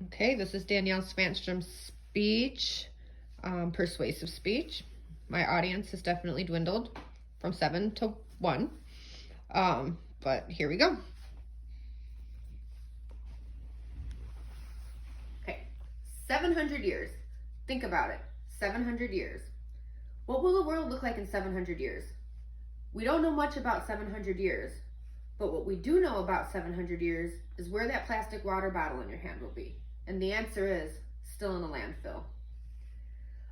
Okay, this is Danielle Svanstrom's speech, persuasive speech. My audience has definitely dwindled from 7 to 1, but here we go. Okay, 700 years. Think about it, 700 years. What will the world look like in 700 years? We don't know much about 700 years, but what we do know about 700 years is where that plastic water bottle in your hand will be. And the answer is still in a landfill.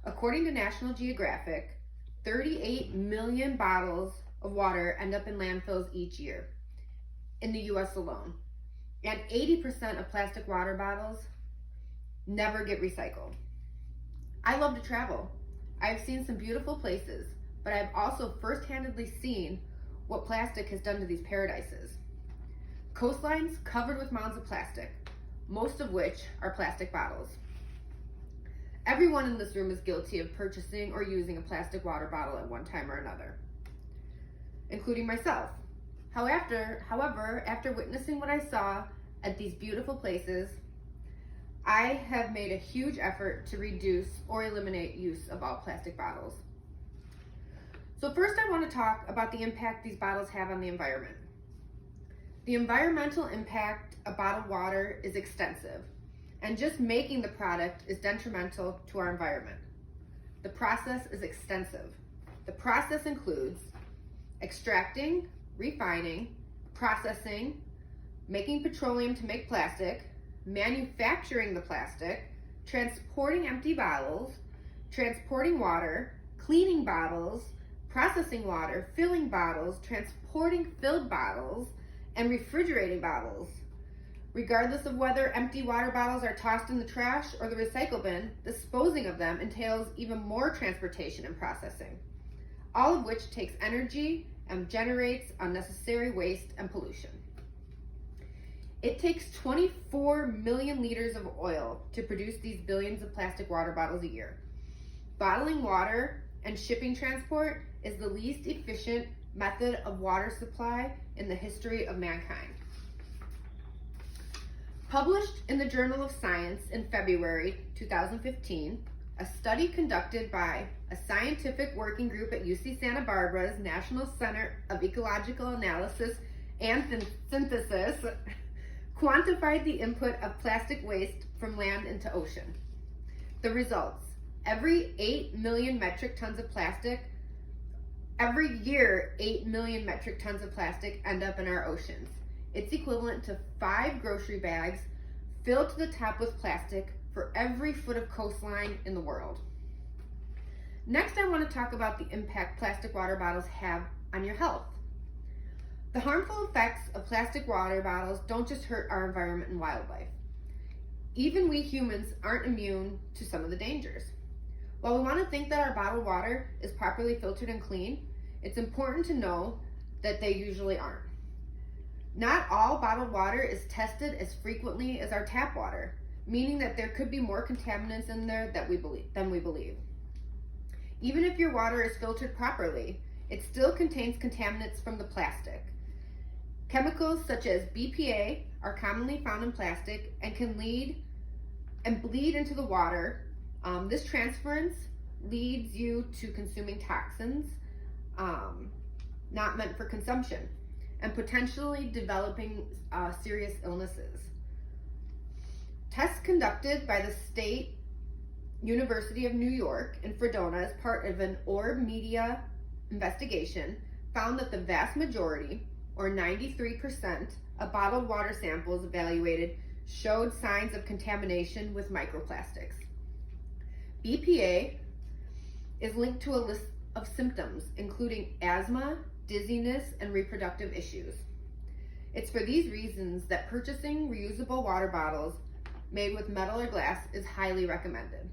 According to National Geographic, 38 million bottles of water end up in landfills each year in the US alone. And 80% of plastic water bottles never get recycled. I love to travel. I've seen some beautiful places, but I've also first-handedly seen what plastic has done to these paradises. Coastlines covered with mounds of plastic, most of which are plastic bottles. Everyone in this room is guilty of purchasing or using a plastic water bottle at one time or another, including myself. However, after witnessing what I saw at these beautiful places, I have made a huge effort to reduce or eliminate use of all plastic bottles. So first I want to talk about the impact these bottles have on the environment. The environmental impact of bottled water is extensive, and just making the product is detrimental to our environment. The process is extensive. The process includes extracting, refining, processing, making petroleum to make plastic, manufacturing the plastic, transporting empty bottles, transporting water, cleaning bottles, processing water, filling bottles, transporting filled bottles, and refrigerating bottles. Regardless of whether empty water bottles are tossed in the trash or the recycle bin, disposing of them entails even more transportation and processing, all of which takes energy and generates unnecessary waste and pollution. It takes 24 million liters of oil to produce these billions of plastic water bottles a year. Bottling water and shipping transport is the least efficient method of water supply in the history of mankind. Published in the Journal of Science in February 2015, a study conducted by a scientific working group at UC Santa Barbara's National Center of Ecological Analysis and Synthesis quantified the input of plastic waste from land into ocean. The results: every 8 million metric tons of plastic, every year 8 million metric tons of plastic end up in our oceans. It's equivalent to 5 grocery bags filled to the top with plastic for every foot of coastline in the world. Next, I want to talk about the impact plastic water bottles have on your health. The harmful effects of plastic water bottles don't just hurt our environment and wildlife. Even we humans aren't immune to some of the dangers. While we want to think that our bottled water is properly filtered and clean, it's important to know that they usually aren't. Not all bottled water is tested as frequently as our tap water, meaning that there could be more contaminants in there than we believe. Even if your water is filtered properly, it still contains contaminants from the plastic. Chemicals such as BPA are commonly found in plastic and can bleed into the water. This transference leads you to consuming toxins not meant for consumption and potentially developing serious illnesses. Tests conducted by the State University of New York in Fredonia as part of an Orb Media investigation found that the vast majority, or 93%, of bottled water samples evaluated showed signs of contamination with microplastics. BPA is linked to a list of symptoms, including asthma, dizziness, and reproductive issues. It's for these reasons that purchasing reusable water bottles made with metal or glass is highly recommended.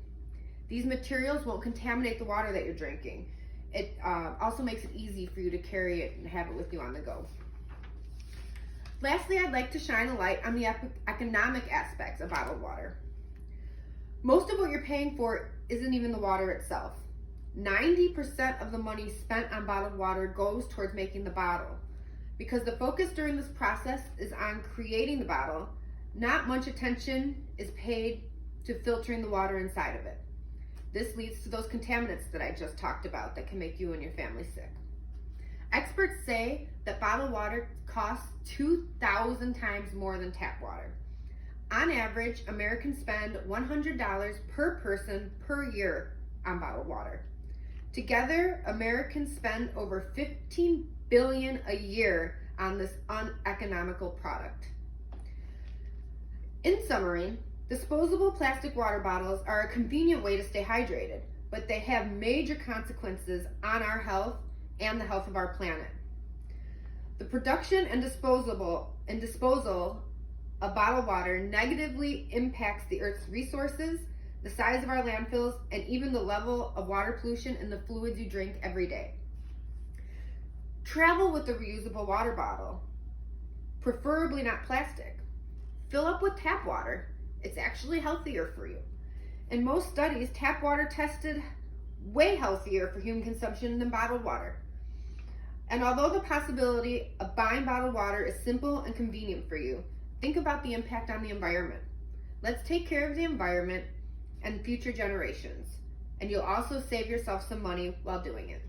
These materials won't contaminate the water that you're drinking. It also makes it easy for you to carry it and have it with you on the go. Lastly, I'd like to shine a light on the economic aspects of bottled water. Most of what you're paying for isn't even the water itself. 90% of the money spent on bottled water goes towards making the bottle. Because the focus during this process is on creating the bottle, not much attention is paid to filtering the water inside of it. This leads to those contaminants that I just talked about that can make you and your family sick. Experts say that bottled water costs 2,000 times more than tap water. On average, Americans spend $100 per person per year on bottled water. Together, Americans spend over $15 billion a year on this uneconomical product. In summary, disposable plastic water bottles are a convenient way to stay hydrated, but they have major consequences on our health and the health of our planet. The production and disposal of bottled water negatively impacts the Earth's resources, the size of our landfills, and even the level of water pollution in the fluids you drink every day. Travel with a reusable water bottle, preferably not plastic. Fill up with tap water. It's actually healthier for you. In most studies, tap water tested way healthier for human consumption than bottled water. And although the possibility of buying bottled water is simple and convenient for you, think about the impact on the environment. Let's take care of the environment and future generations. And you'll also save yourself some money while doing it.